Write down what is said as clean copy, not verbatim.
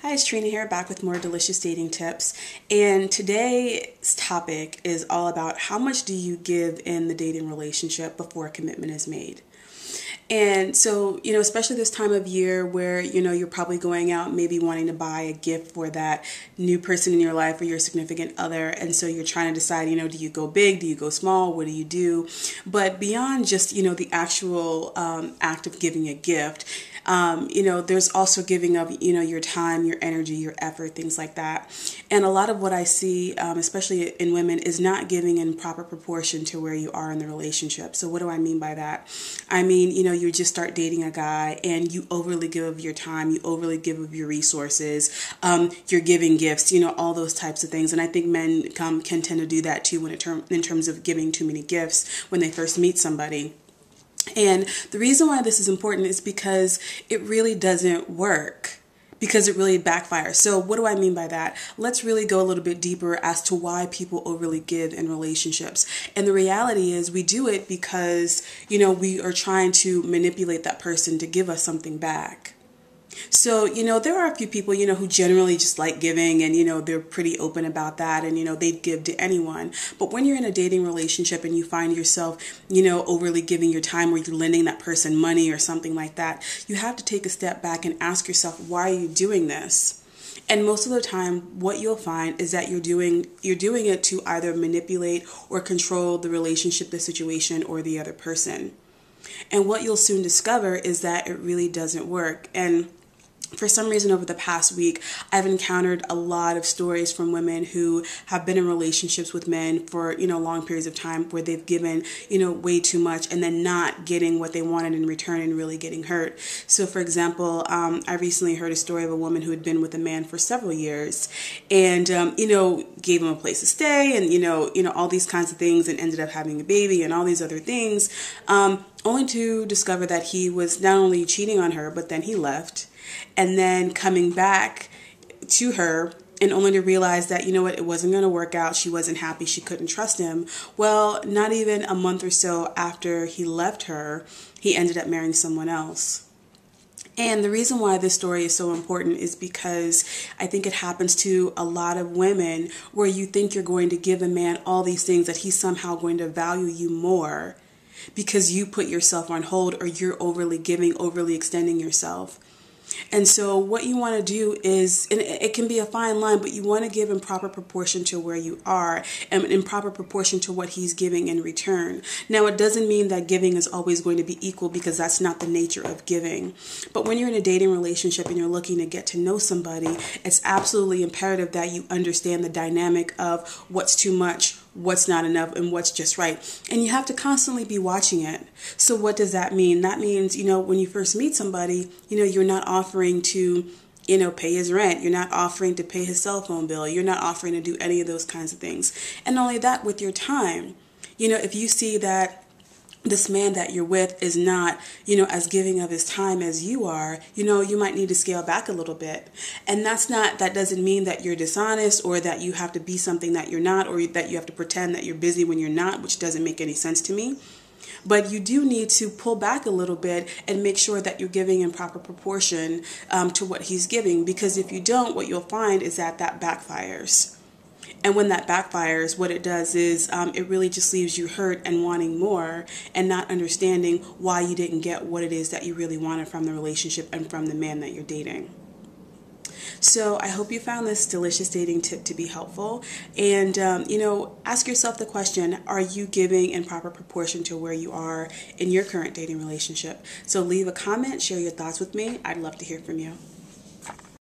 Hi, it's Trina here, back with more delicious dating tips. And today's topic is all about how much do you give in the dating relationship before a commitment is made. And so, especially this time of year where, you're probably going out, maybe wanting to buy a gift for that new person in your life or your significant other. And so you're trying to decide, do you go big? Do you go small? What do you do? But beyond just, the actual act of giving a gift, there's also giving of, your time, your energy, your effort, things like that. And a lot of what I see, especially in women, is not giving in proper proportion to where you are in the relationship. So what do I mean by that? I mean, you just start dating a guy and you overly give of your time, you overly give of your resources, you're giving gifts, all those types of things. And I think men can tend to do that too in terms of giving too many gifts when they first meet somebody. And the reason why this is important is because it really doesn't work. Because it really backfires. So what do I mean by that? Let's really go a little bit deeper as to why people overly give in relationships. And the reality is we do it because, we are trying to manipulate that person to give us something back. So, there are a few people, who generally just like giving and, they're pretty open about that and, they'd give to anyone. But when you're in a dating relationship and you find yourself, overly giving your time or you're lending that person money or something like that, you have to take a step back and ask yourself, why are you doing this? And most of the time, what you'll find is that you're doing it to either manipulate or control the relationship, the situation, or the other person. And what you'll soon discover is that it really doesn't work. And for some reason over the past week, I've encountered a lot of stories from women who have been in relationships with men for, long periods of time where they've given, way too much and then not getting what they wanted in return and really getting hurt. So for example, I recently heard a story of a woman who had been with a man for several years and, gave him a place to stay and, all these kinds of things and ended up having a baby and all these other things, only to discover that he was not only cheating on her, but then he left. And then coming back to her and only to realize that, it wasn't going to work out. She wasn't happy. She couldn't trust him. Well, not even a month or so after he left her, he ended up marrying someone else. And the reason why this story is so important is because I think it happens to a lot of women where you think you're going to give a man all these things that he's somehow going to value you more because you put yourself on hold or you're overly giving, overly extending yourself. And so what you want to do is, and it can be a fine line, but you want to give in proper proportion to where you are and in proper proportion to what he's giving in return. Now, it doesn't mean that giving is always going to be equal because that's not the nature of giving. But when you're in a dating relationship and you're looking to get to know somebody, it's absolutely imperative that you understand the dynamic of what's too much, what's not enough, and what's just right. And you have to constantly be watching it. So what does that mean? That means, when you first meet somebody, you're not offering to, pay his rent. You're not offering to pay his cell phone bill. You're not offering to do any of those kinds of things. And not only that, with your time, if you see that this man that you're with is not, as giving of his time as you are, you might need to scale back a little bit. And that doesn't mean that you're dishonest or that you have to be something that you're not or that you have to pretend that you're busy when you're not, which doesn't make any sense to me. But you do need to pull back a little bit and make sure that you're giving in proper proportion to what he's giving. Because if you don't, what you'll find is that backfires. And when that backfires, what it does is it really just leaves you hurt and wanting more and not understanding why you didn't get what it is that you really wanted from the relationship and from the man that you're dating. So I hope you found this delicious dating tip to be helpful. And, ask yourself the question, are you giving in proper proportion to where you are in your current dating relationship? So leave a comment, share your thoughts with me. I'd love to hear from you.